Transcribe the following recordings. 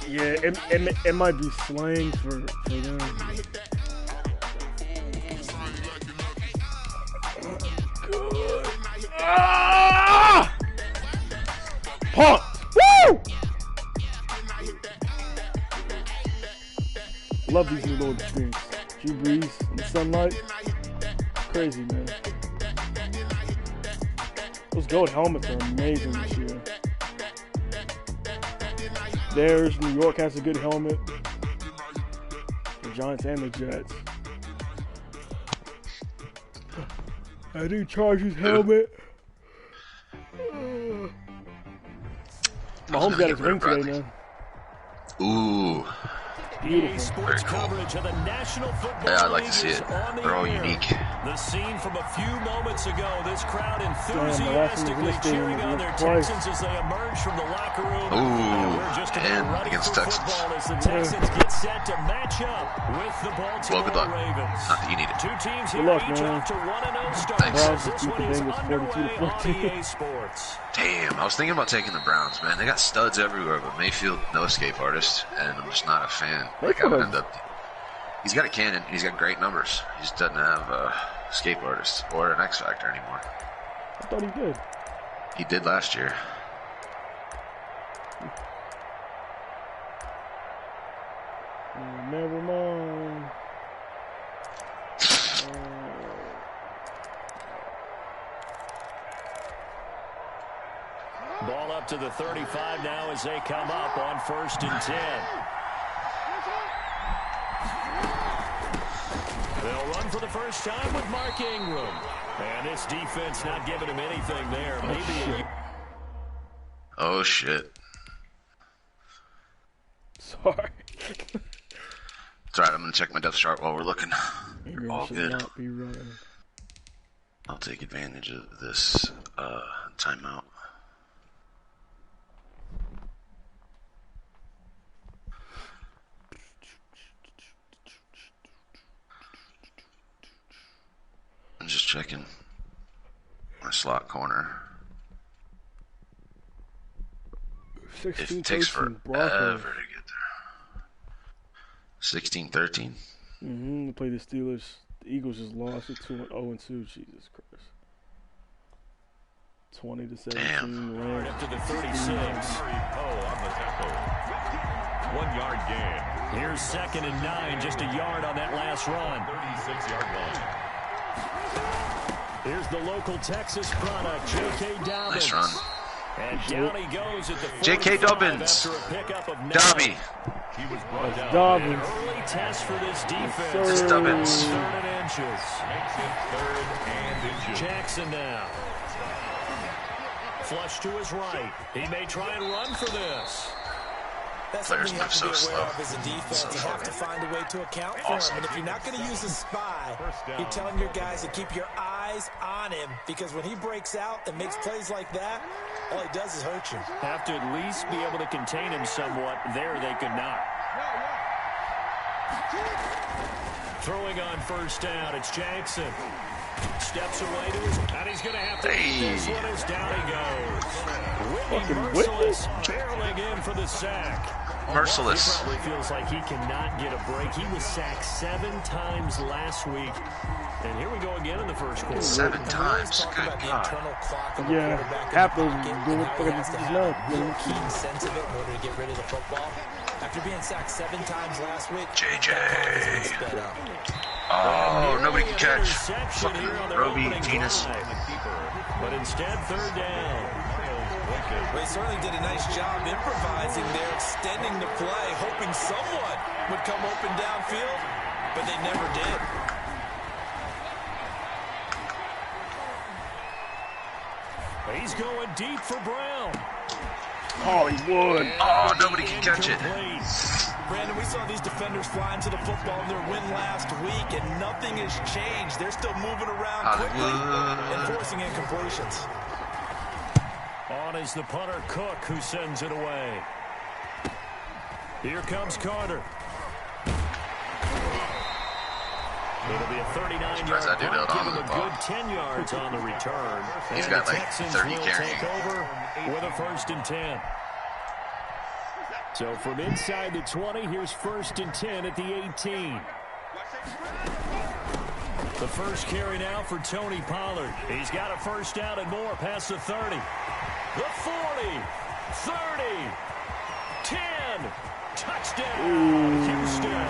Yeah, it might be slang for them. Good. Ah! Pump! Woo! Love these new load screens. G Breeze in the sunlight. Crazy, man. Those gold helmets are amazing this year. There's New York has a good helmet. The Giants and the Jets. I do Chargers helmet. Mahomes got his ring today, man. Ooh. Beautiful. Very cool. Yeah, I'd like to see it. They're all unique. The scene from a few moments ago. This crowd enthusiastically cheering on their Texans as they emerge from the locker room. Ooh, and against Texans. As the Texans get set to match up with the Baltimore Ravens. Not that you need it. Two teams here each off to 1-0 starts. This one is underway on EA Sports. Damn, I was thinking about taking the Browns, man. They got studs everywhere, but Mayfield, no escape artist, and I'm just not a fan. Like I would end up. He's got a cannon. He's got great numbers. He just doesn't have a escape artist or an X Factor anymore. I thought he did. He did last year. Never mind. Ball up to the 35 now as they come up on 1st and 10. They'll run for the first time with Mark Ingram. And this defense not giving him anything there. Maybe. Oh, shit. Sorry. It's alright, I'm going to check my depth chart while we're looking. You're all good. Not be running. I'll take advantage of this timeout. I'm just checking my slot corner. It takes forever to get there. 16-13. They play the Steelers. The Eagles just lost at 0-2. Jesus Christ. 20-17. Damn. Up to the 36. On the tackle. 1 yard gain. Here's 2nd and 9. Just a yard on that last run. 36-yard line. Here's the local Texas product, J.K. Dobbins. Nice run. And down he goes at the 45 J.K. Dobbins. after a pickup of 9. Dobby. He was brought down. Dobbins. Early test for this defense. It's Dobbins. 3rd and inches. Makes it 3rd and inches. Jackson now. Flush to his right. He may try and run for this. That's Players something you have move to so be aware slow. of as a defense. So You have to find a way to account for him. And if you're not going to use a spy, you're telling your guys to keep your eyes on him, because when he breaks out and makes plays like that, all he does is hurt you. Have to at least be able to contain him somewhat. There they could not. Throwing on 1st down, it's Jackson. Steps away to his, and he's going to have to eat this one as down he goes. Whitney Merciless barreling in for the sack. Merciless. He probably feels like he cannot get a break. He was sacked 7 times last week. And here we go again in the 1st quarter. 7 times. Good God. Yeah, half those doing what the fuck is love. Keen sense of it in order to get rid of the football. After being sacked 7 times last week, JJ. sped up. Oh, nobody can catch. Fucking Roby, Genius. But instead, 3rd down. They certainly did a nice job improvising there, extending the play, hoping someone would come open downfield, but they never did. He's going deep for Brown. Hollywood. Oh, nobody can catch it. Brandon, we saw these defenders fly into the football in their win last week, and nothing has changed. They're still moving around quickly and forcing incompletions. On is the punter, Cook, who sends it away. Here comes Carter. It'll be a 39-yard punt, give him a good 10 yards on the return. He's got like 30 carrying. Take over with a 1st and 10. So from inside the 20, here's 1st and 10 at the 18. The first carry now for Tony Pollard. He's got a 1st down and more past the 30. The 40, 30, 10. Touchdown, Houston.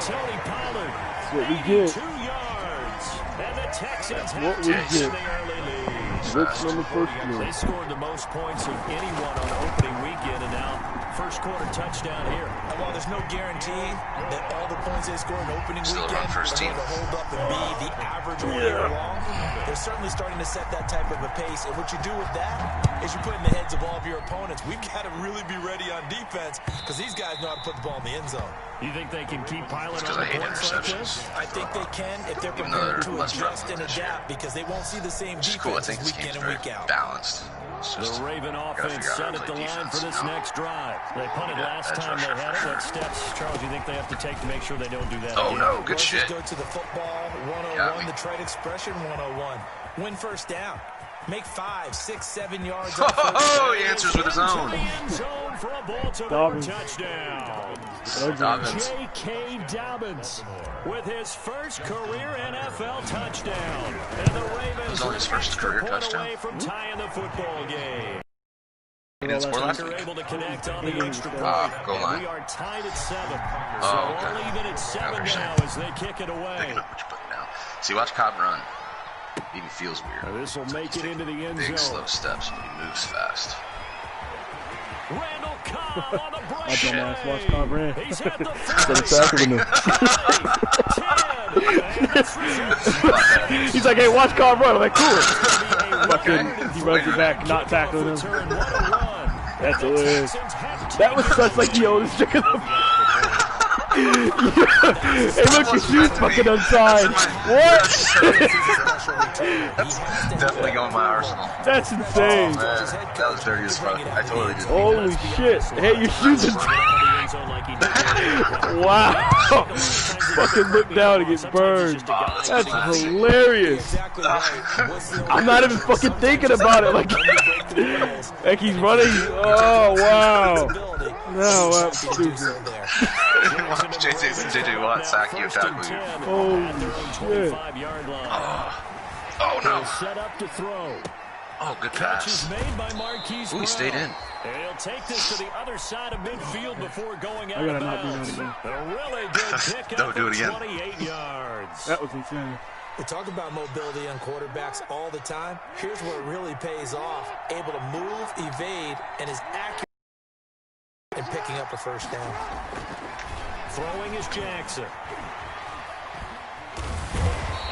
Tony Pollard, 82 yards. And the Texans have taken the early lead. They scored the most points of anyone on opening weekend, and now first quarter touchdown here. And while there's no guarantee that all the points they score in opening weekend are going to hold up and be the average all year long, they're certainly starting to set that type of a pace. And what you do with that is you put in the heads of all of your opponents, we've got to really be ready on defense because these guys know how to put the ball in the end zone. You think they can keep piling on the points like this? I think they can if they're prepared to adjust and adapt because they won't see the same defense week in and week out. Balanced. The Raven offense set at the line for this next drive. They punted last time they had it. What steps, Charles, do you think they have to take to make sure they don't do that again? No, good shit. Go to the football 101, the trade expression 101. Win 1st down. Make 5, 6, 7 yards. Oh, he answers with his own. For a Baltimore touchdown. J.K. Dobbins with his first career NFL touchdown. And the Ravens are his first career touchdown away from tying the football game. He didn't score last week. Able to connect on the extra point. Goal line. We are tied at 7. So all even at 7 now as they kick it away. Picking up what you're putting down. See, watch Cobb run. He even feels weird. This will make it into the end zone. Big slow steps, but he moves fast. Randall Cobb on the break. My dumbass watch Cobb ran. He's at the He's like, hey, watch Cobb run. I'm like, cool. Fucking, he runs it back, not tackling him. That's hilarious. That was such like the oldest trick of the hey, look, your shoe's fucking untied. What? That's definitely going my arsenal. That's insane. Oh, man. That was dirty as fuck. I totally did. Holy shit. Hey, your shoe's untied. Wow. Fucking look down and get burned. That's hilarious. I'm not even fucking thinking about it. Like he's running. Oh, wow. No, that's stupid. JJ Watt sack you tackle you. Holy shit. Oh no. Set up to throw. Oh, good pass. Ooh, he stayed in. He'll take this to the other side of midfield before going out. I gotta not do that again. A really good pick. Don't do it again. 28 yards. That was insane. We talk about mobility on quarterbacks all the time. Here's where it really pays off. Able to move, evade, and is accurate in picking up a 1st down. Throwing is Jackson.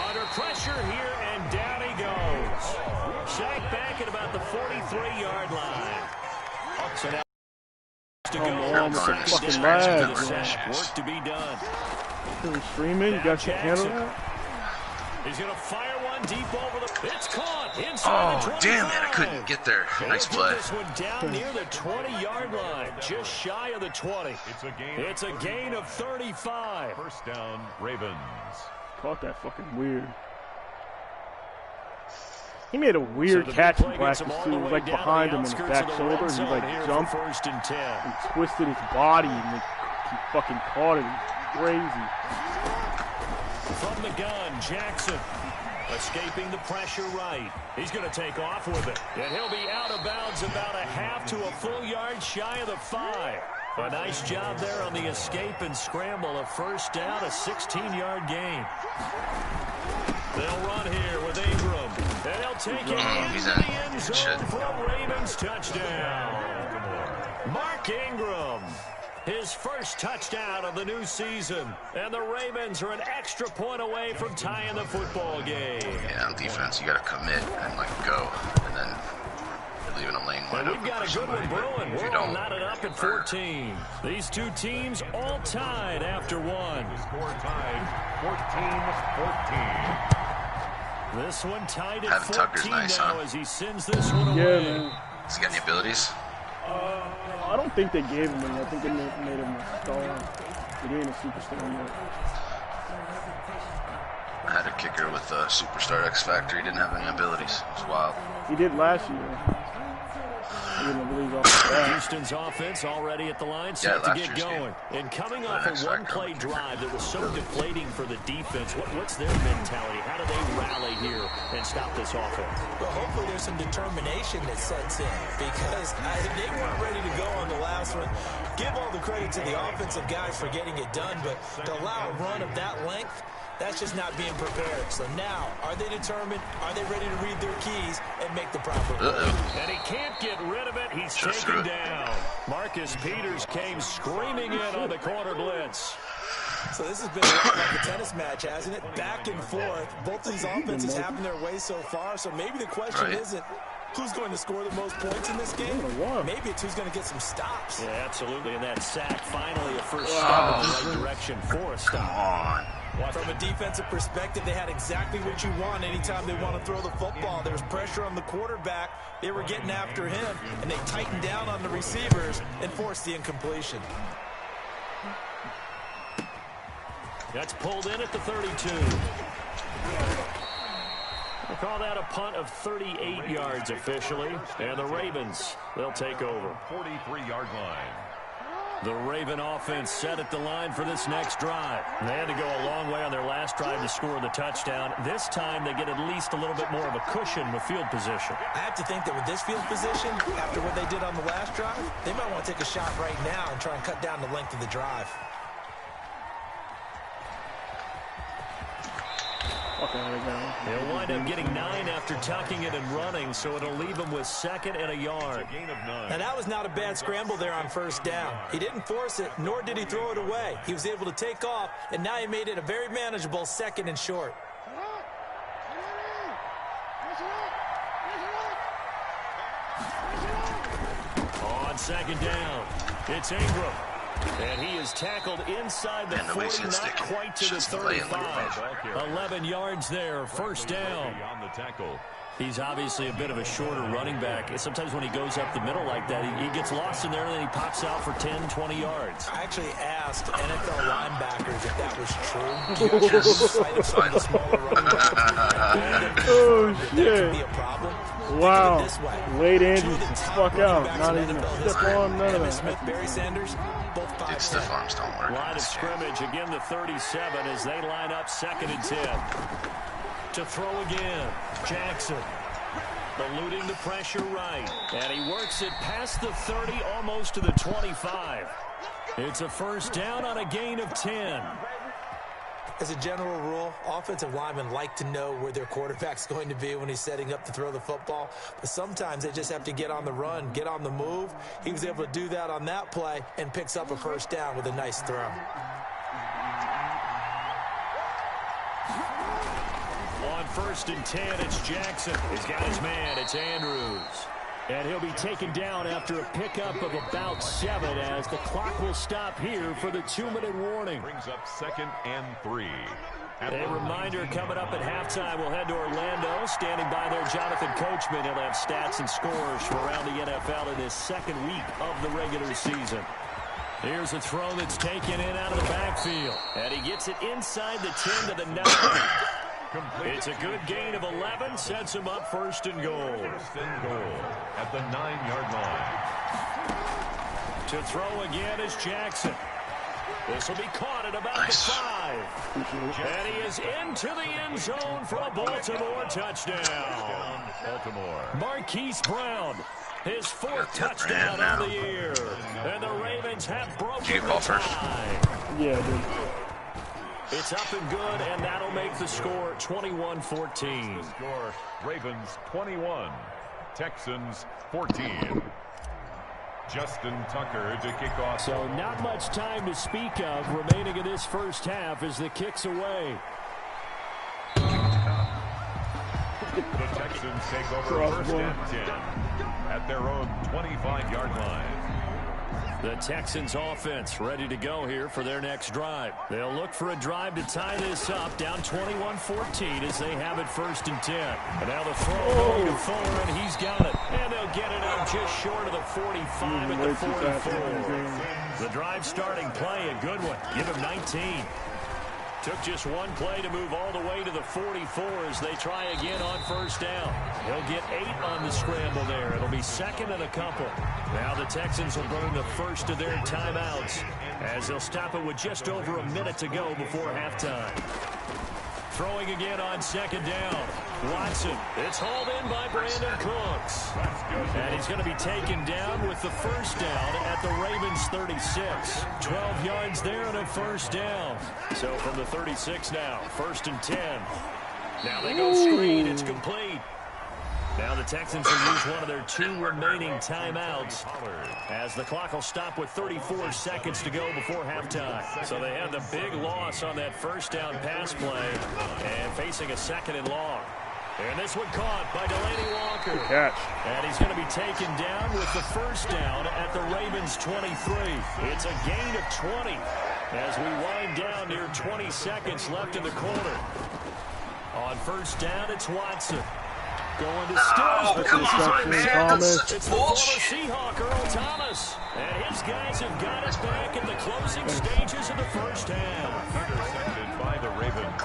Under pressure here, and down he goes. Sacked back at about the 43-yard line. So now to go. Fucking lad. Work to be done. You're streaming? You got your handle out? He's going to fire one deep over the... It's caught inside the 25. Damn it, I couldn't get there. Nice play. This one down near the 20-yard line, just shy of the 20. It's a gain of 35. 1st down, Ravens. Caught that fucking weird. He made a weird catch in practice, too. It was like behind him in his back shoulder. He like jumped and twisted his body and he fucking caught it. Crazy. From the gun, Jackson escaping the pressure right. He's going to take off with it. And he'll be out of bounds about a half to a full yard shy of the 5. A nice job there on the escape and scramble. A 1st down, a 16-yard gain. They'll run here with Ingram. And they'll take it into the end zone for a Ravens touchdown. Mark Ingram. His first touchdown of the new season. And the Ravens are an extra point away from tying the football game. Yeah, on defense, you got to commit and, go. And then you're leaving a lane wide open. We've got a good one brewing. We're all knotted up at 14. These two teams all tied after one. Score tied 14-14. This one tied at 14 nice, now as he sends this one away. Yeah, man. Has he got any abilities? I don't think they gave him any. I think they made him a star. They gave him a superstar yet. had a kicker with a superstar X Factor. He didn't have any abilities. It was wild. He did last year. Houston's offense already at the line, set to get going. And coming off a one-play drive that was so deflating for the defense, what's their mentality? How do they rally here and stop this offense? Well, hopefully there's some determination that sets in, because they weren't ready to go on the last one. Give all the credit to the offensive guys for getting it done, but to allow a run of that length, that's just not being prepared. So now, are they determined? Are they ready to read their keys and make the proper play? And he can't get rid of it. He's taken down. Marcus Peters came screaming in on the corner blitz. So this has been a lot like a tennis match, hasn't it? Back and forth. Both these offenses having their way so far. So maybe the question isn't who's going to score the most points in this game. Maybe it's who's going to get some stops. Yeah, absolutely. And that sack, finally a first step in the right direction for a stop. Come on. From a defensive perspective, they had exactly what you want anytime they want to throw the football. There was pressure on the quarterback. They were getting after him, and they tightened down on the receivers and forced the incompletion. That's pulled in at the 32. We'll call that a punt of 38 yards officially. And the Ravens, they'll take over. 43-yard line. The Raven offense set at the line for this next drive. They had to go a long way on their last drive to score the touchdown. This time they get at least a little bit more of a cushion with field position. I have to think that with this field position, after what they did on the last drive, they might want to take a shot right now and try and cut down the length of the drive. They'll wind up getting 9 after tucking it and running, so it'll leave them with 2nd and a yard. Now that was not a bad scramble there on first down. He didn't force it, nor did he throw it away. He was able to take off, and now he made it a very manageable 2nd and short. On 2nd down, it's Ingram. And he is tackled inside the 40, not quite to the 35. 11 yards there, first down. He's obviously a bit of a shorter running back. Sometimes when he goes up the middle like that, he gets lost in there, and then he pops out for 10, 20 yards. I actually asked NFL linebackers if that was true. Do you actually lose sight of some of the smaller running backs? Oh, shit. That could be a problem. Wow. Late Andrews, fuck out. Not even a step on, none of that. Smith, Barry Sanders, both 5'10". Stiff arms don't work. Line of scrimmage, again the 37 as they line up 2nd and 10. To throw again, Jackson. Eluding the pressure right. And he works it past the 30, almost to the 25. It's a first down on a gain of 10. As a general rule, offensive linemen like to know where their quarterback's going to be when he's setting up to throw the football. But sometimes they just have to get on the run, get on the move. He was able to do that on that play and picks up a first down with a nice throw. On 1st and 10, it's Jackson. He's got his man. It's Andrews. And he'll be taken down after a pickup of about 7 as the clock will stop here for the 2-minute warning. Brings up 2nd and 3. A reminder coming up at halftime, we'll head to Orlando. Standing by there, Jonathan Coachman. He'll have stats and scores from around the NFL in his 2nd week of the regular season. Here's a throw that's taken in out of the backfield. And he gets it inside the 10 to the 9. It's a good gain of 11, sets him up 1st and goal. 1st and goal at the 9-yard line. To throw again is Jackson. This will be caught at about the 5. And he is into the end zone for a Baltimore touchdown. Baltimore. Marquise Brown, his 4th touchdown on the year. And the Ravens have broken the tie. Yeah, dude. It's up and good, and that'll make the score 21-14. Score, Ravens 21, Texans 14. Justin Tucker to kick off. So not much time to speak of remaining in this first half as the kick's away. The Texans take over 1st and 10 at their own 25-yard line. The Texans offense ready to go here for their next drive. They'll look for a drive to tie this up, down 21-14 as they have it 1st and 10. And now the throw going to Fuller, and he's got it. And they'll get it out just short of the 45 at the 44. The drive starting play, a good one. Give him 19. Took just one play to move all the way to the 44 as they try again on first down. He'll get 8 on the scramble there. It'll be second and a couple. Now the Texans will burn the first of their timeouts as they'll stop it with just over a minute to go before halftime. Throwing again on second down. Watson. It's hauled in by Brandon Cooks. And he's going to be taken down with the first down at the Ravens 36. 12 yards there and a first down. So from the 36 now, 1st and 10. Now they go screen. It's complete. Now the Texans will use one of their 2 remaining timeouts as the clock will stop with 34 seconds to go before halftime. So they had the big loss on that first down pass play and facing a 2nd and long. And this one caught by Delaney Walker. Good catch. And he's going to be taken down with the first down at the Ravens 23. It's a gain of 20 as we wind down near 20 seconds left in the quarter. On first down, it's Watson. Going to Stills. Thomas. It's the former Seahawk, Earl Thomas. And his guys have got it back in the closing stages of the first half. Intercepted by the Ravens.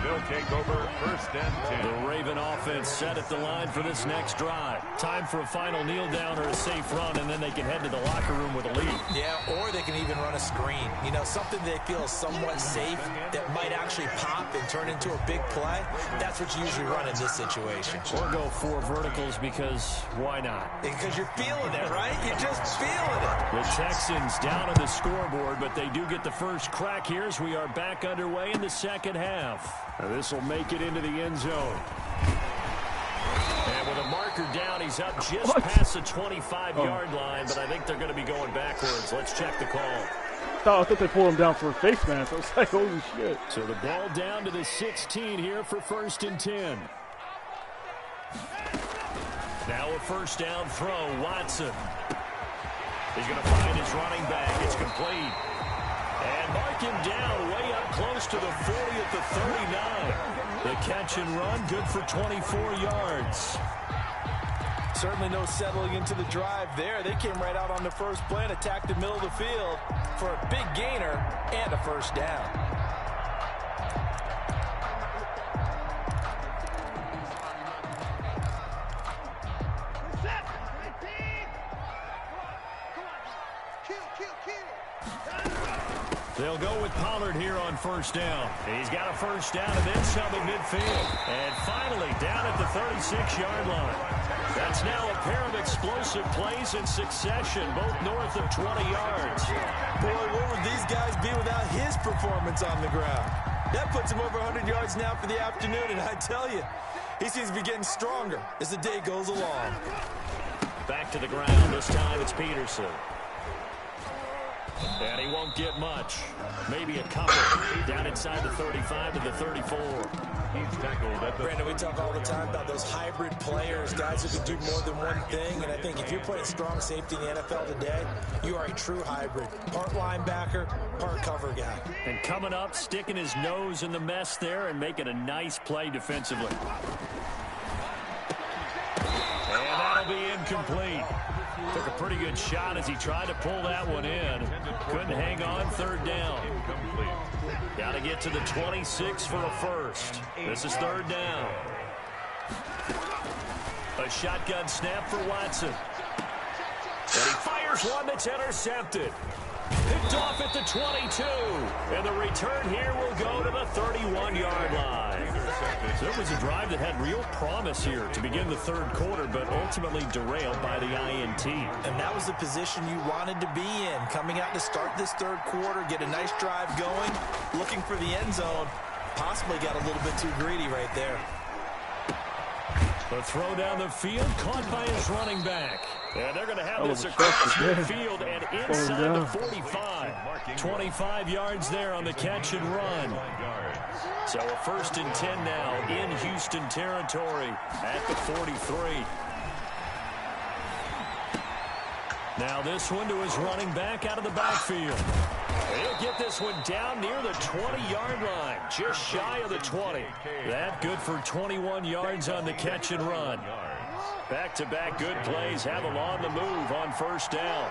They'll take over 1st and 10. The Raven offense set at the line for this next drive. Time for a final kneel down or a safe run, and then they can head to the locker room with a lead. Yeah, or they can even run a screen. You know, something they feel is somewhat safe that might actually pop and turn into a big play. That's what you usually run in this situation. Or go 4 verticals because why not? Because you're feeling it, right? You're just feeling it. The Texans down on the scoreboard, but they do get the first crack here as we are back underway in the second half. This will make it into the end zone. And with a marker down, he's up just past the 25-yard line, but I think they're going to be going backwards. Let's check the call. I thought they pulled him down for a face mask. I was like, holy shit. So the ball down to the 16 here for 1st and 10. Now a first down throw, Watson. He's going to find his running back. It's complete. And mark him down way up close to the 40 at the 39. The catch and run, good for 24 yards. Certainly no settling into the drive there. They came right out on the first play and attacked the middle of the field for a big gainer and a first down. They'll go with Pollard here on first down. He's got a first down and then some at midfield. And finally down at the 36-yard line. That's now a pair of explosive plays in succession, both north of 20 yards. Boy, what would these guys be without his performance on the ground? That puts him over 100 yards now for the afternoon, and I tell you, he seems to be getting stronger as the day goes along. Back to the ground. This time it's Peterson. And he won't get much. Maybe a couple. Down inside the 35 to the 34. He's tackled at the... Brandon, we talk all the time about those hybrid players, guys who can do more than one thing. And I think if you're playing strong safety in the NFL today, you are a true hybrid. Part linebacker, part cover guy. And coming up, sticking his nose in the mess there and making a nice play defensively. And that'll be incomplete. Took a pretty good shot as he tried to pull that one in. Couldn't hang on, 3rd down. Got to get to the 26 for a first. This is 3rd down. A shotgun snap for Watson. And he fires one that's intercepted. Picked off at the 22. And the return here will go to the 31-yard line. So it was a drive that had real promise here to begin the 3rd quarter, but ultimately derailed by the INT. And that was the position you wanted to be in. Coming out to start this 3rd quarter, get a nice drive going, looking for the end zone. Possibly got a little bit too greedy right there. The throw down the field, caught by his running back. And they're going to have this across midfield and inside the 45. 25 yards there on the catch and run. So a 1st and 10 now in Houston territory at the 43. Now this one to his running back out of the backfield. He'll get this one down near the 20-yard line, just shy of the 20. That good for 21 yards on the catch and run. Back-to-back good plays have him on the move on first down.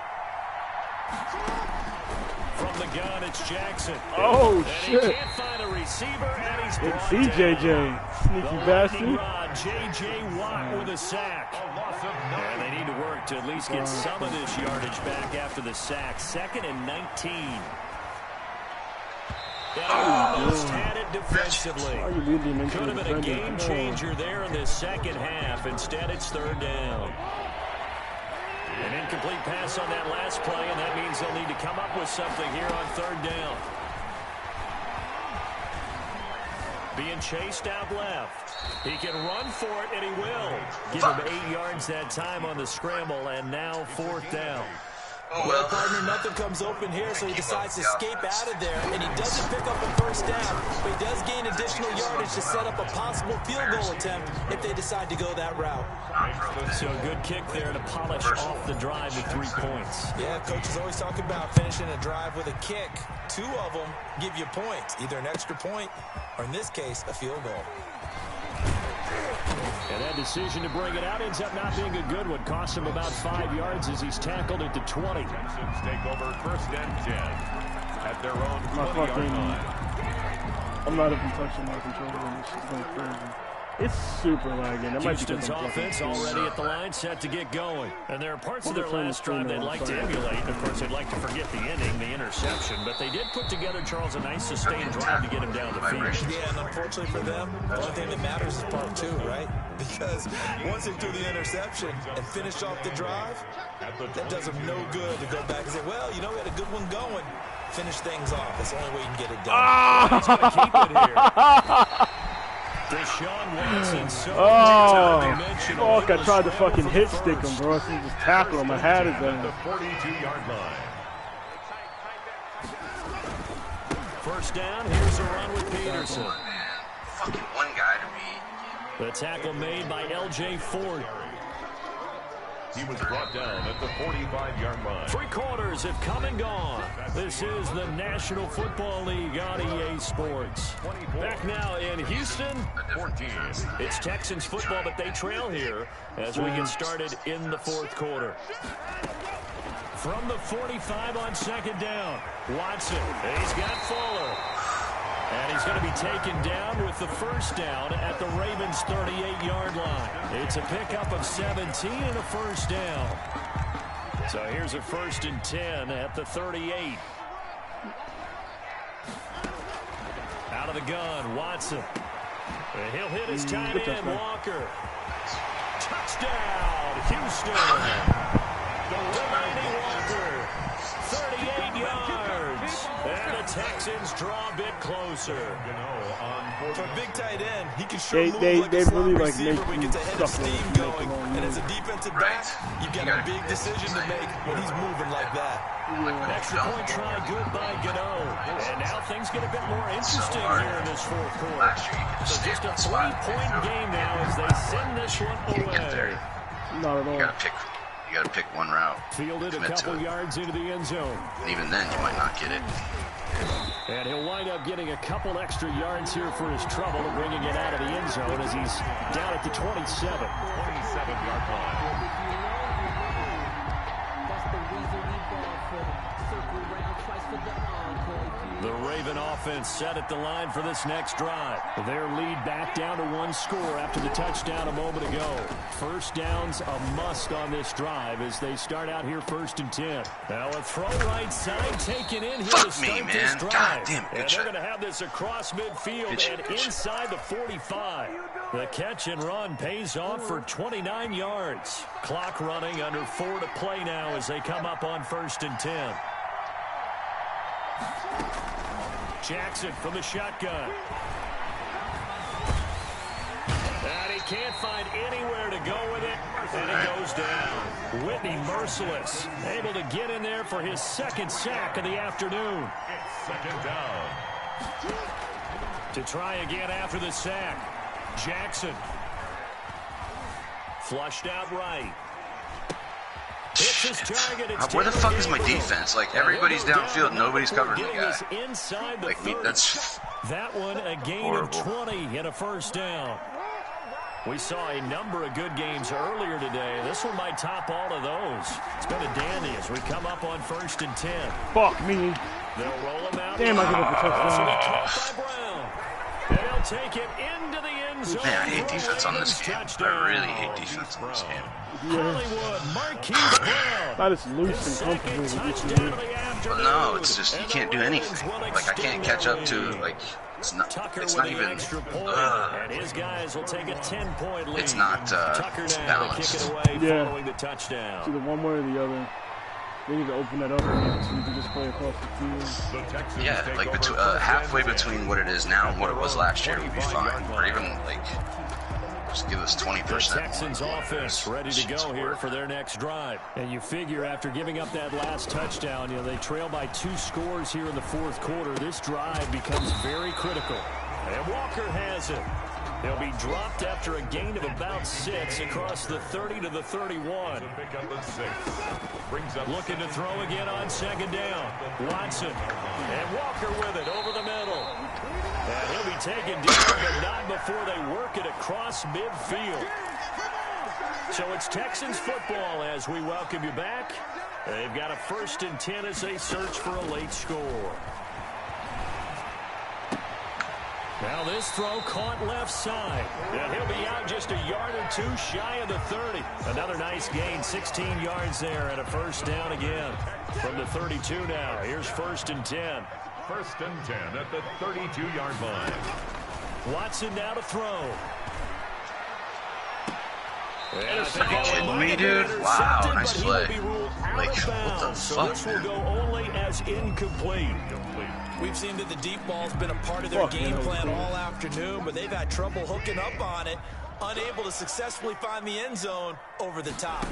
From the gun, it's Jackson. Oh, shit. He can't find a receiver, and he's Didn't see JJ. Sneaky bastard. J.J. Watt with a sack. And they need to work to at least get some of this yardage back after the sack. 2nd and 19. Almost had it defensively. Could have been a game changer there in the second half. Instead, it's 3rd down. An incomplete pass on that last play, and that means they'll need to come up with something here on 3rd down. Being chased out left. He can run for it, and he will. Give him 8 yards that time on the scramble, and now 4th down. Well, partner, nothing comes open here, so he decides to escape out of there, and he doesn't pick up a 1st down, but he does gain additional yardage to set up a possible field goal attempt if they decide to go that route. So a good kick there to polish off the drive to 3 points. Yeah, coaches always talk about finishing a drive with a kick. 2 of them give you points, either an extra point or, in this case, a field goal. And that decision to bring it out ends up not being a good one. Costs him about 5 yards as he's tackled at the 20. Texans take over 1st and 10 at their own 20-yard line. I'm not even touching my controller, and this is going crazy. It's super lagging. Houston's offense already at the line, set to get going. And there are parts of their last drive they'd like to emulate. Of course, they'd like to forget the ending, the interception. But they did put together, Charles, a nice sustained drive to get him down the field. Yeah, and unfortunately for them, the only thing that matters is part 2, right? Because once they do the interception and finish off the drive, that does them no good to go back and say, well, you know, we had a good one going. Finish things off. That's the only way you can get it done. He's going to keep it here. Deshaun Watson, fuck, I tried to fucking hit stick him, bro. So just tackle him. I had it then. The 42-yard line. 1st down, here's a run with Peterson. Oh, man. Fucking one guy to beat. The tackle made by L.J. Ford. He was brought down at the 45-yard line. 3 quarters have come and gone. This is the National Football League on EA Sports. Back now in Houston, 14. it's Texans football, but they trail here as we get started in the 4th quarter. From the 45 on 2nd down, Watson, he's got Fuller. And he's going to be taken down with the 1st down at the Ravens' 38-yard line. It's a pickup of 17 and a 1st down. So here's a 1st and 10 at the 38. Out of the gun, Watson. And he'll hit his tight end, Walker. Touchdown, Houston. Delaney Walker, 38 yards. And the Texans draw a bit closer. For a big tight end, he can sure move like a slot receiver when he gets a head of steam going. And as a defensive back, you've got a big decision to make when he's moving like that. Extra point try, good by Gano. And now things get a bit more interesting here in this 4th quarter. So just a 3-point game now as they send this one away. Not at all. You gotta pick one route. Fielded a couple yards into the end zone. And even then, you might not get it. And he'll wind up getting a couple extra yards here for his trouble and bringing it out of the end zone as he's down at the 27. 27-yard line. The Raven offense set at the line for this next drive. Their lead back down to 1 score after the touchdown a moment ago. 1st down's a must on this drive as they start out here 1st and 10. Now a throw right side taken in here to start this drive. God damn, and they're going to have this across midfield and inside the 45. The catch and run pays off for 29 yards. Clock running under 4 to play now as they come up on 1st and 10. Jackson from the shotgun. And he can't find anywhere to go with it. And it goes down. Whitney merciless. Able to get in there for his 2nd sack of the afternoon. It's 2nd down. To try again after the sack. Jackson. Flushed out right. Hits his target. Where the fuck is my defense? Like, everybody's downfield, nobody's covering the guy. Like, that's that one a gain horrible. of 20 and a 1st down. We saw a number of good games earlier today. This one might top all of those. It's been a dandy as we come up on 1st and 10. Fuck me. They'll roll him out. Damn, I give up the touchdown. They'll take it into the end zone. Man, I hate defense on this game. I really hate defense on this game. Hollywood, Marquise Brown. That is loose and comfortable. Well, no, it's just you can't do anything. Like I can't catch up to like it's not even. And his guys will take a 10-point lead. It's not balanced. Following the touchdown. It's either one way or the other. They need to open that up again so you can just play across the field. Yeah, like halfway between what it is now and what it was last year would be fine. Or even like just give us 20%. The Texans offense ready to go here for their next drive. And you figure after giving up that last touchdown, they trail by 2 scores here in the 4th quarter. This drive becomes very critical. And Walker has it. He'll be dropped after a gain of about 6 across the 30 to the 31. Looking to throw again on 2nd down. Watson and Walker with it over the middle. And he'll be taken deep, but not before they work it across midfield. So it's Texans football as we welcome you back. They've got a 1st and 10 as they search for a late score. Now this throw caught left side. And he'll be out just a yard or 2 shy of the 30. Another nice gain, 16 yards there, and a 1st down again. From the 32 now, here's 1st and 10. 1st and 10 at the 32-yard line. Watson now to throw. Are you kidding me, dude? Wow, nice play. Like, what the fuck, This will go only as incomplete. We've seen that the deep ball's been a part of their game plan all afternoon, but they've had trouble hooking up on it, unable to successfully find the end zone over the top.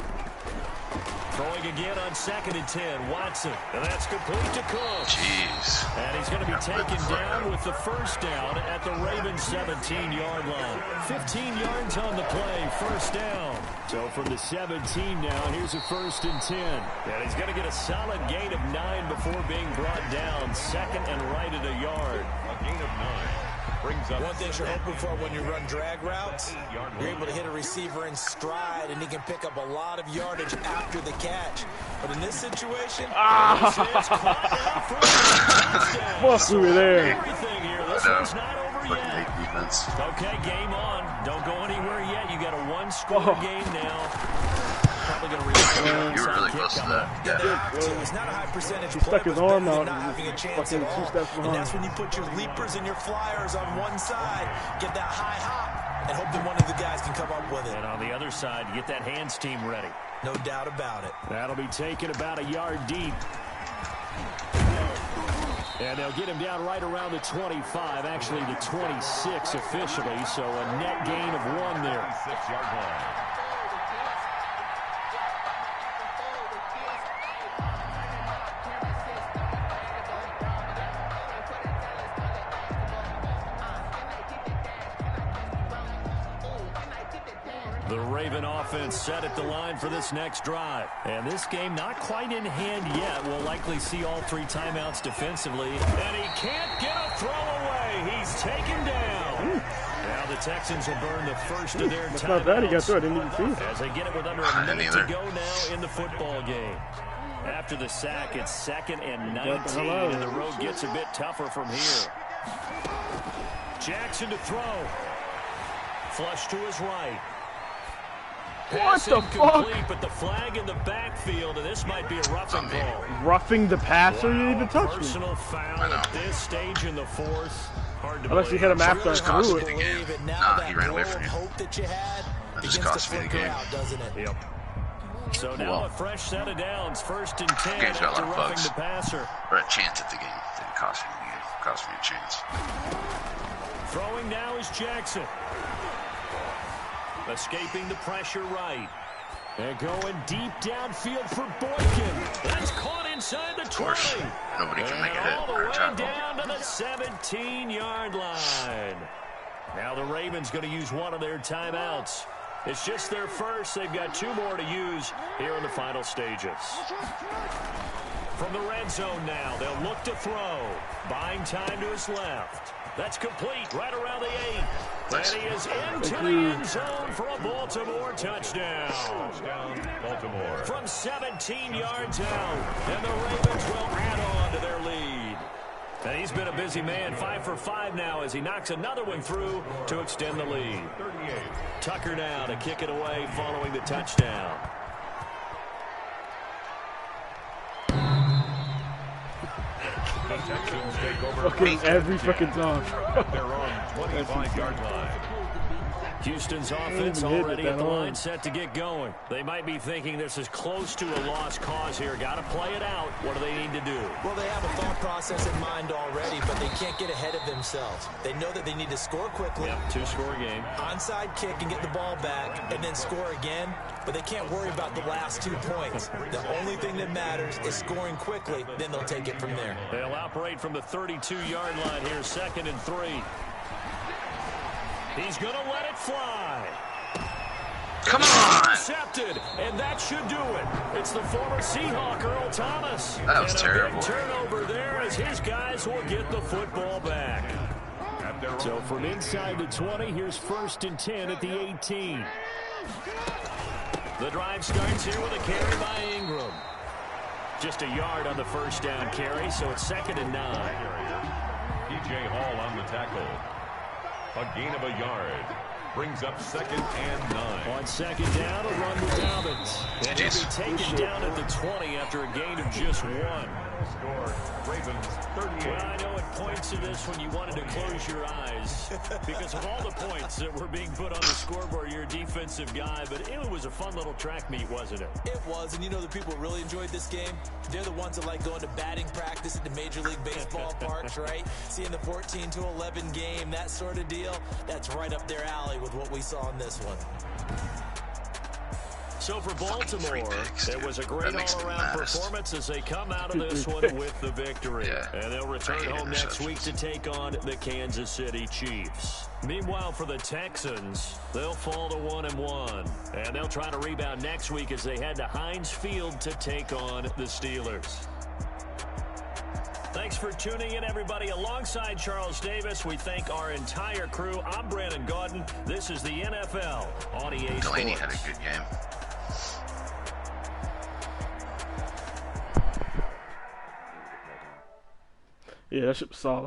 Throwing again on 2nd and 10, Watson, and that's complete to Cook. Jeez. And he's going to be taken down with the 1st down at the Ravens' 17-yard line. 15 yards on the play, 1st down. So from the 17 now, here's a 1st and 10. And he's going to get a solid gain of 9 before being brought down. 2nd and right at a yard. A gain of 9. One thing you're hoping for when you run drag routes, you're able to hit a receiver in stride, and he can pick up a lot of yardage after the catch. But in this situation, fuck, we were there. Everything here. This one's not over yet. Defense. Okay, game on. Don't go anywhere yet. You got a 1-score game now. Probably going to You were really close to that. Yeah. It's not a high percentage He stuck his arm out not having a chance at all. And that's when you put your leapers and your flyers on one side, get that high hop, and hope that one of the guys can come up with it. And on the other side, get that hands team ready. No doubt about it. That'll be taken about a yard deep. And they'll get him down right around the 25, actually the 26 officially, so a net gain of 1 there. 6-yard line. The Raven offense set at the line for this next drive. And this game not quite in hand yet. We'll likely see all 3 timeouts defensively. And he can't get a throw away. He's taken down. Now the Texans will burn the first of their timeouts. That's not bad. He got through. I didn't even see it. As they get it with under a minute to go now in the football game. After the sack, it's 2nd and 19. And the road gets a bit tougher from here. Jackson to throw. Flush to his right. What the fuck? But the flag in the backfield, and this might be a roughing call. Roughing the passer? You didn't even touch me. Personal foul at this stage in the 4th. Hard to Unless you hit him after I threw it. Nah, he ran away from you. That just cost me the game. Doesn't it? Yep. So now a fresh set of downs. 1st and 10 Game's got a after lot of roughing bugs. the passer. Or a chance at the game. Didn't cost me the game. Cost me a chance. Throwing now is Jackson. Escaping the pressure right. And going deep downfield for Boykin. That's caught inside the 20. Nobody can make a hit. All the way down to the 17-yard line. Now the Ravens going to use one of their timeouts. It's just their first. They've got 2 more to use here in the final stages. From the red zone now, they'll look to throw. Buying time to his left. That's complete right around the 8. And he is into the end zone for a Baltimore touchdown. Baltimore. From 17 yards out. And the Ravens will add on to their lead. And he's been a busy man, 5 for 5 now as he knocks another one through to extend the lead. 38. Tucker now to kick it away following the touchdown. The Texans take over fucking every fucking time. their own 25-yard line. Houston's offense already at the line set to get going. They might be thinking this is close to a lost cause here. Got to play it out. What do they need to do? Well, they have a thought process in mind already, but they can't get ahead of themselves. They know that they need to score quickly. Yep, 2-score game. Onside kick and get the ball back, and then score again. But they can't worry about the last 2 points. The only thing that matters is scoring quickly. Then they'll take it from there. They'll operate from the 32-yard line here, 2nd and 3. He's going to let it fly. Come on! Intercepted, and that should do it. It's the former Seahawk, Earl Thomas. That was and terrible. A big turnover there as his guys will get the football back. So from inside the 20, here's 1st and 10 at the 18. The drive starts here with a carry by Ingram. Just a yard on the first down carry, so it's 2nd and 9. P.J. Hall on the tackle. A gain of a yard. Brings up 2nd and 9. On 2nd down, a run to Dobbins. And he'll be taken down at the 20 after a gain of just 1. Score. Ravens 38. Well, I know it points to this when you wanted to close your eyes. Because of all the points that were being put on the scoreboard, you're a defensive guy. But it was a fun little track meet, wasn't it? It was, and you know the people who really enjoyed this game? They're the ones that like going to batting practice at the Major League Baseball parks, right? Seeing the 14-11 game, that sort of deal. That's right up their alley with what we saw in this one. So for Baltimore, it was a great all-around performance as they come out of this one with the victory. Yeah. And they'll return home next week to take on the Kansas City Chiefs. Meanwhile, for the Texans, they'll fall to 1-1. And they'll try to rebound next week as they head to Heinz Field to take on the Steelers. Thanks for tuning in, everybody. Alongside Charles Davis, we thank our entire crew. I'm Brandon Gaudin. This is the NFL on EA Sports. Delaney had a good game. Yeah, that shit was solid.